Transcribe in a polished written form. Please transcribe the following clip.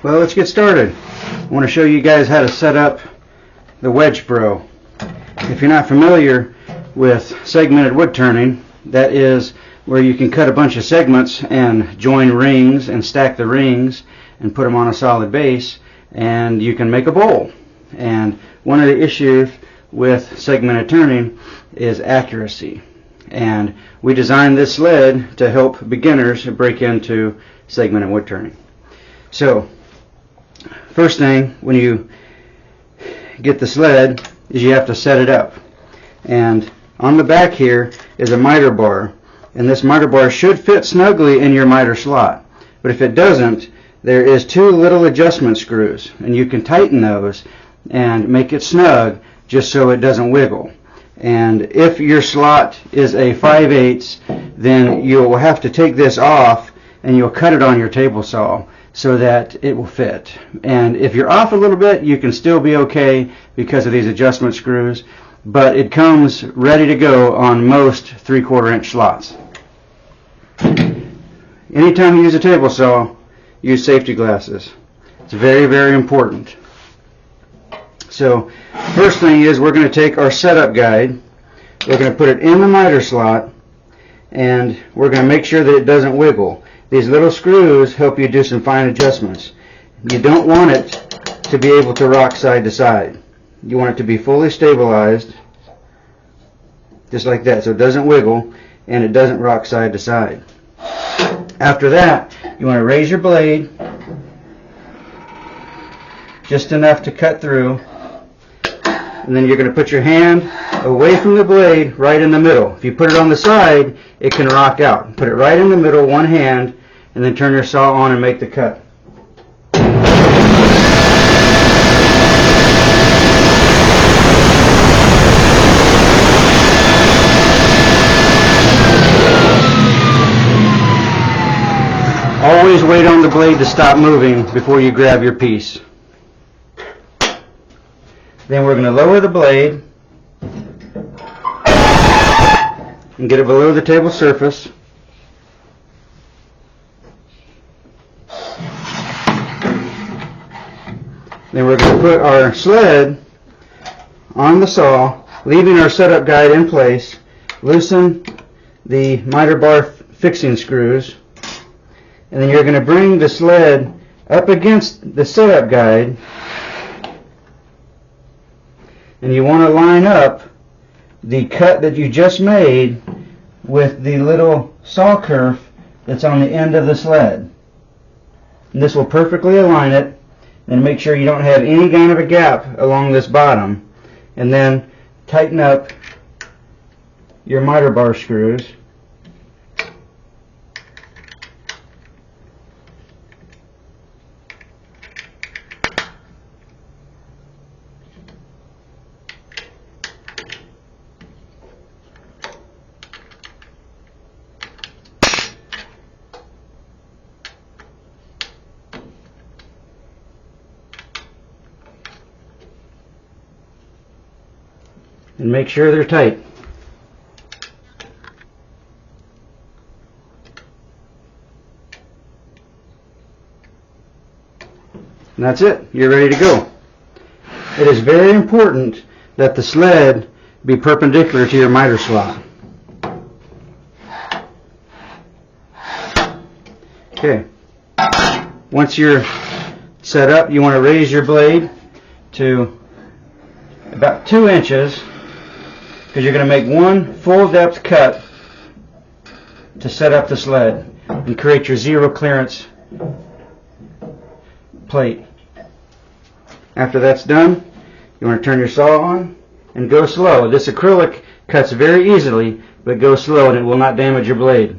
Well, let's get started. I want to show you guys how to set up the Wedge-Pro. If you're not familiar with segmented wood turning, that is where you can cut a bunch of segments and join rings and stack the rings and put them on a solid base, and you can make a bowl. And one of the issues with segmented turning is accuracy. And we designed this sled to help beginners break into segmented wood turning. So, first thing when you get the sled is you have to set it up. And on the back here is a miter bar. And this miter bar should fit snugly in your miter slot. But if it doesn't, there is two little adjustment screws. And you can tighten those and make it snug just so it doesn't wiggle. And if your slot is a 5/8, then you'll have to take this off and you'll cut it on your table saw so that it will fit. And if you're off a little bit, you can still be okay because of these adjustment screws, but it comes ready to go on most 3/4 inch slots. Anytime you use a table saw, use safety glasses. It's very, very important. So first thing is we're going to take our setup guide, we're going to put it in the miter slot, and we're going to make sure that it doesn't wiggle. These little screws help you do some fine adjustments. You don't want it to be able to rock side to side. You want it to be fully stabilized, just like that, so it doesn't wiggle and it doesn't rock side to side. After that, you want to raise your blade just enough to cut through, and then you're going to put your hand away from the blade right in the middle. If you put it on the side, it can rock out. Put it right in the middle, one hand, and then turn your saw on and make the cut. Always wait on the blade to stop moving before you grab your piece. Then we're going to lower the blade and get it below the table surface. Then we're going to put our sled on the saw, leaving our setup guide in place. Loosen the miter bar fixing screws, and then you're going to bring the sled up against the setup guide, and you want to line up the cut that you just made with the little saw kerf that's on the end of the sled. And this will perfectly align it, and make sure you don't have any kind of a gap along this bottom. And then tighten up your miter bar screws. And make sure they're tight. And that's it. You're ready to go. It is very important that the sled be perpendicular to your miter slot. Okay. Once you're set up, you want to raise your blade to about 2 inches, because you're going to make one full depth cut to set up the sled and create your zero clearance plate. After that's done, you want to turn your saw on and go slow. This acrylic cuts very easily, but go slow and it will not damage your blade.